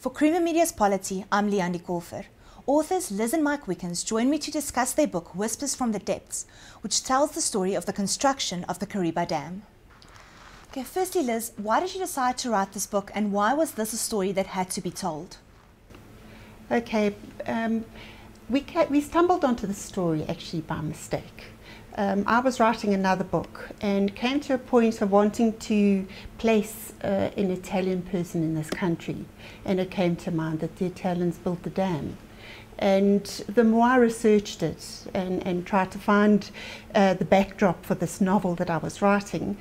For Kariba Media's Polity, I'm Leandi Kolfer. Authors Liz and Mike Wickins join me to discuss their book Whispers from the Depths, which tells the story of the construction of the Kariba Dam. Okay, firstly Liz, why did you decide to write this book and why was this a story that had to be told? Okay, we stumbled onto the story actually by mistake. I was writing another book and came to a point of wanting to place an Italian person in this country, and it came to mind that the Italians built the dam. And the more I researched it and tried to find the backdrop for this novel that I was writing,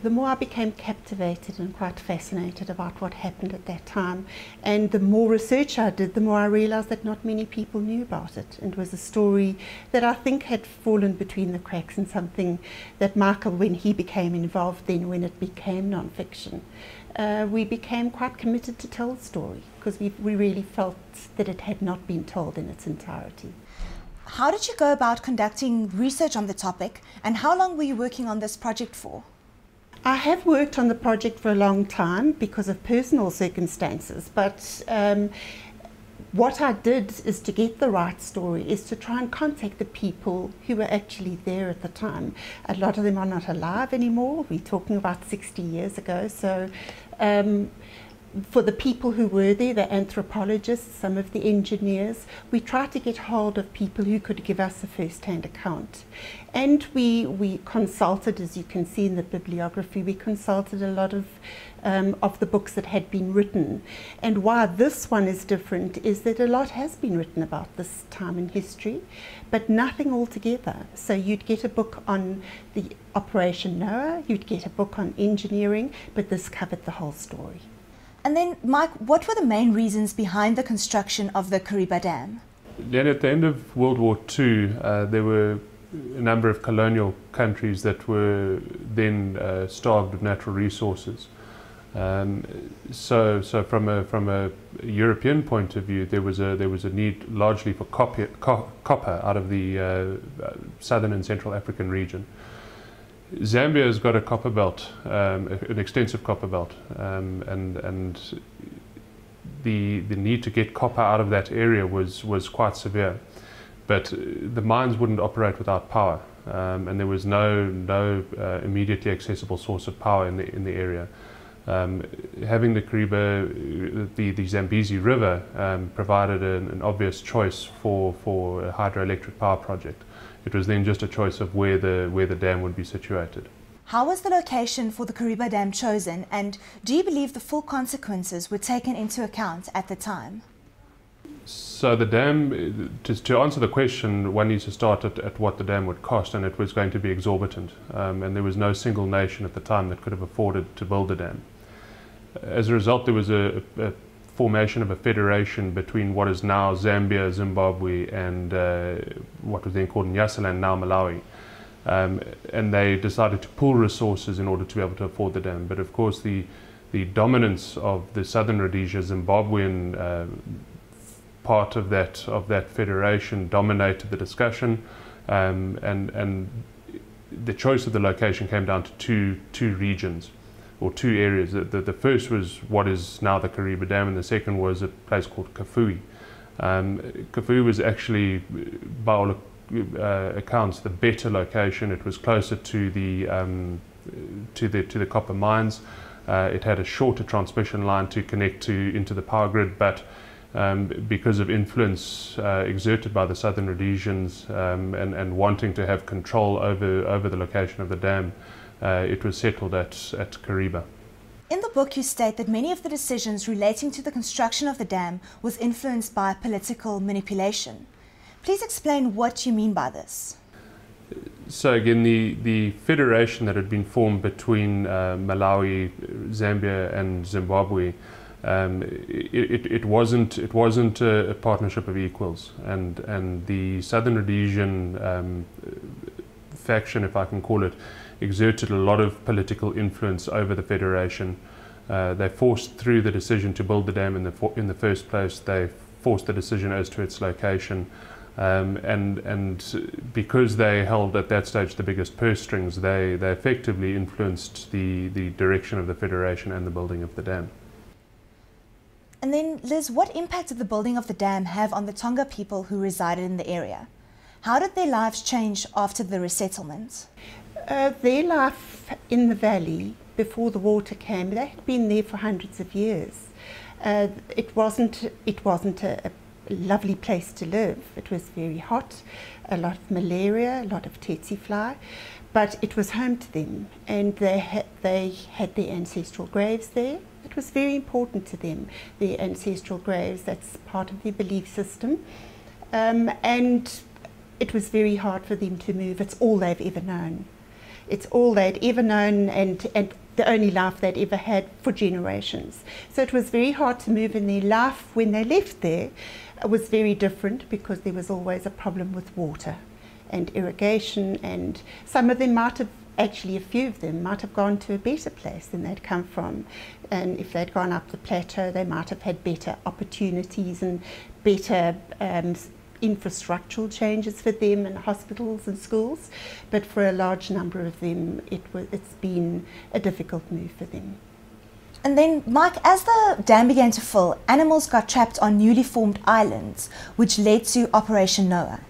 the more I became captivated and quite fascinated about what happened at that time. And the more research I did, the more I realized that not many people knew about it. And it was a story that I think had fallen between the cracks, and something that Michael, when he became involved then, when it became non-fiction, we became quite committed to tell the story, because we really felt that it had not been told in its entirety. How did you go about conducting research on the topic, and how long were you working on this project for? I have worked on the project for a long time because of personal circumstances, but what I did is to get the right story, is to try and contact the people who were actually there at the time. A lot of them are not alive anymore. We're talking about 60 years ago. So for the people who were there, the anthropologists, some of the engineers, we tried to get hold of people who could give us a first-hand account. And we consulted, as you can see in the bibliography, we consulted a lot of the books that had been written. And why this one is different is that a lot has been written about this time in history, but nothing altogether. So you'd get a book on the Operation Noah, you'd get a book on engineering, but this covered the whole story. And then, Mike, what were the main reasons behind the construction of the Kariba Dam? Then at the end of World War II, there were a number of colonial countries that were then starved of natural resources. So from a European point of view, there was a need largely for copper out of the southern and central African region. Zambia has got a copper belt, an extensive copper belt, and the need to get copper out of that area was quite severe. But the mines wouldn't operate without power, and there was no immediately accessible source of power in the area. Having the Kariba, the Zambezi River, provided an obvious choice for a hydroelectric power project. It was then just a choice of where the dam would be situated. How was the location for the Kariba Dam chosen, and do you believe the full consequences were taken into account at the time? So the dam, to answer the question, one needs to start at what the dam would cost, and it was going to be exorbitant. And there was no single nation at the time that could have afforded to build a dam. As a result, there was a formation of a federation between what is now Zambia, Zimbabwe, and what was then called Nyasaland, now Malawi. And they decided to pool resources in order to be able to afford the dam. But of course, the dominance of the Southern Rhodesia Zimbabwean part of that federation dominated the discussion, and the choice of the location came down to two regions, or two areas. The first was what is now the Kariba Dam, and the second was a place called Kafue. Kafue was actually, by all accounts, the better location. It was closer to the copper mines. It had a shorter transmission line to connect into the power grid, but because of influence exerted by the Southern Rhodesians and wanting to have control over the location of the dam, it was settled at Kariba. In the book you state that many of the decisions relating to the construction of the dam was influenced by political manipulation. Please explain what you mean by this. So again, the federation that had been formed between Malawi, Zambia and Zimbabwe, it wasn't a partnership of equals, and the Southern Rhodesian faction, if I can call it, exerted a lot of political influence over the federation. They forced through the decision to build the dam in the first place. They forced the decision as to its location, and because they held at that stage the biggest purse strings, they effectively influenced the direction of the federation and the building of the dam. And then, Liz, what impact did the building of the dam have on the Tonga people who resided in the area? How did their lives change after the resettlement? Their life in the valley before the water came, they had been there for hundreds of years. It wasn't a lovely place to live. It was very hot, a lot of malaria, a lot of tsetse fly, but it was home to them, and they had their ancestral graves there. It was very important to them, their ancestral graves. That's part of their belief system, and it was very hard for them to move. It's all they've ever known. It's all they'd ever known, and the only life they'd ever had for generations. So it was very hard to move, and their life when they left there was very different, because there was always a problem with water and irrigation, and some of them might have, actually a few of them might have gone to a better place than they'd come from, and if they'd gone up the plateau they might have had better opportunities and better infrastructural changes for them, and hospitals and schools, but for a large number of them it's been a difficult move for them. And then, Mike, as the dam began to fill, animals got trapped on newly formed islands, which led to Operation Noah.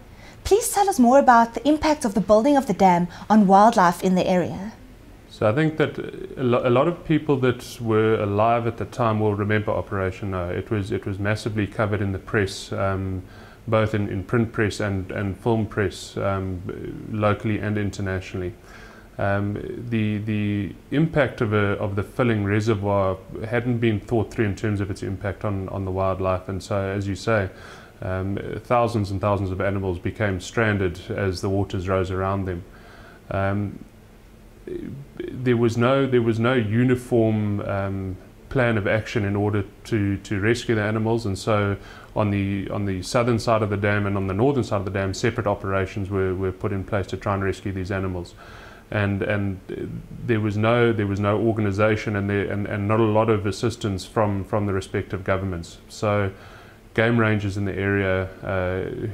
Please tell us more about the impact of the building of the dam on wildlife in the area. So I think that a lot of people that were alive at the time will remember Operation Noah. It was massively covered in the press, both in print press and film press, locally and internationally. The impact of the filling reservoir hadn't been thought through in terms of its impact on the wildlife, and so, as you say, thousands and thousands of animals became stranded as the waters rose around them. There was no uniform plan of action in order to rescue the animals, and so on the southern side of the dam and on the northern side of the dam, separate operations were put in place to try and rescue these animals. And there was no organisation and not a lot of assistance from the respective governments. So game rangers in the area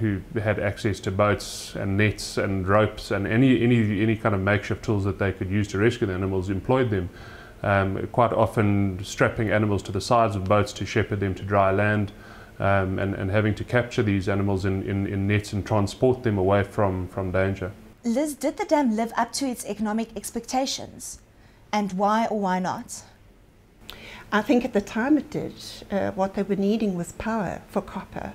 who had access to boats and nets and ropes and any kind of makeshift tools that they could use to rescue the animals employed them, quite often strapping animals to the sides of boats to shepherd them to dry land, and having to capture these animals in nets and transport them away from danger. Liz, did the dam live up to its economic expectations? And why or why not? I think at the time it did. What they were needing was power for copper.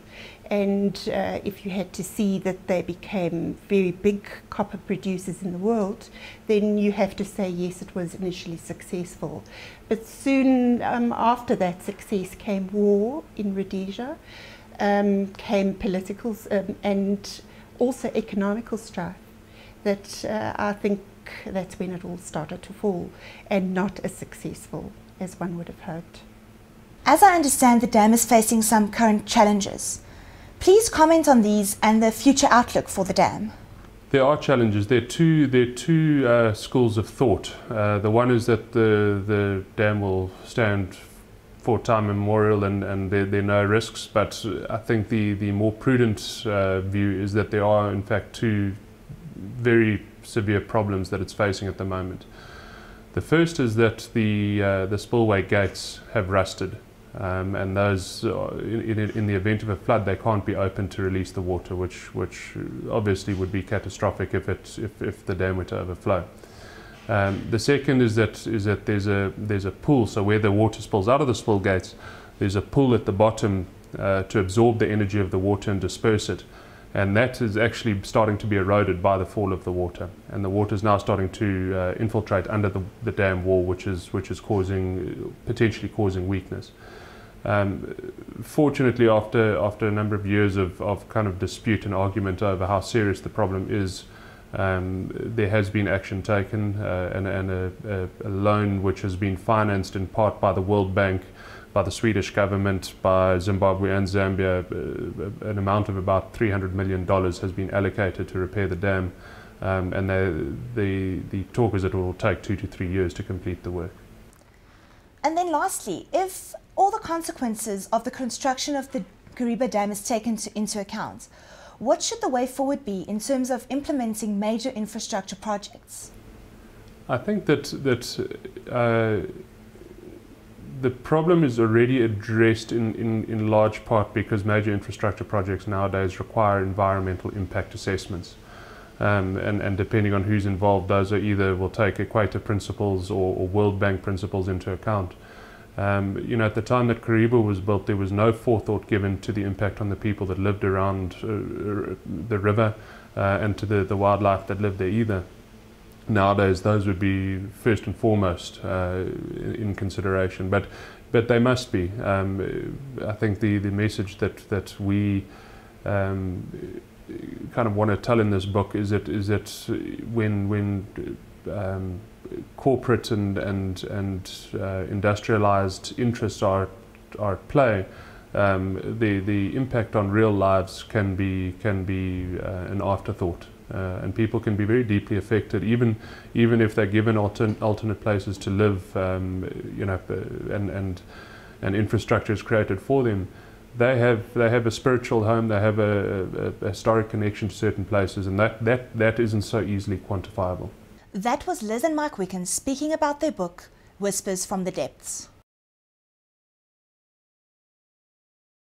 And if you had to see that they became very big copper producers in the world, then you have to say yes, it was initially successful. But soon after that success came war in Rhodesia, came political and also economical strife. That I think that's when it all started to fall, and not as successful as one would have hoped. As I understand, the dam is facing some current challenges. Please comment on these and the future outlook for the dam. There are challenges. There are two schools of thought. The one is that the dam will stand for time immemorial and there are no risks, but I think the more prudent view is that there are in fact two very severe problems that it's facing at the moment. The first is that the spillway gates have rusted, and those, in the event of a flood, they can't be opened to release the water, which obviously would be catastrophic if the dam were to overflow. The second is that there's a pool, so where the water spills out of the spill gates, there's a pool at the bottom to absorb the energy of the water and disperse it. And that is actually starting to be eroded by the fall of the water, and the water is now starting to infiltrate under the dam wall, which is potentially causing weakness. Fortunately, after a number of years of kind of dispute and argument over how serious the problem is, there has been action taken, and a loan which has been financed in part by the World Bank, by the Swedish government, by Zimbabwe and Zambia. An amount of about $300 million has been allocated to repair the dam, and the talk is that it will take 2 to 3 years to complete the work. And then lastly, if all the consequences of the construction of the Kariba Dam is taken into account, what should the way forward be in terms of implementing major infrastructure projects? I think that the problem is already addressed in large part because major infrastructure projects nowadays require environmental impact assessments. And depending on who's involved, those are either will take Equator principles or World Bank principles into account. You know, at the time that Kariba was built, there was no forethought given to the impact on the people that lived around the river and to the wildlife that lived there either. Nowadays, those would be first and foremost in consideration, but they must be. I think the message that we kind of want to tell in this book is that when corporate and industrialized interests are at play, the impact on real lives can be an afterthought, and people can be very deeply affected, even if they're given alternate places to live, you know, and infrastructure is created for them. They have a spiritual home. They have a historic connection to certain places, and that isn't so easily quantifiable. That was Liz and Mike Wickins speaking about their book, Whispers from the Depths.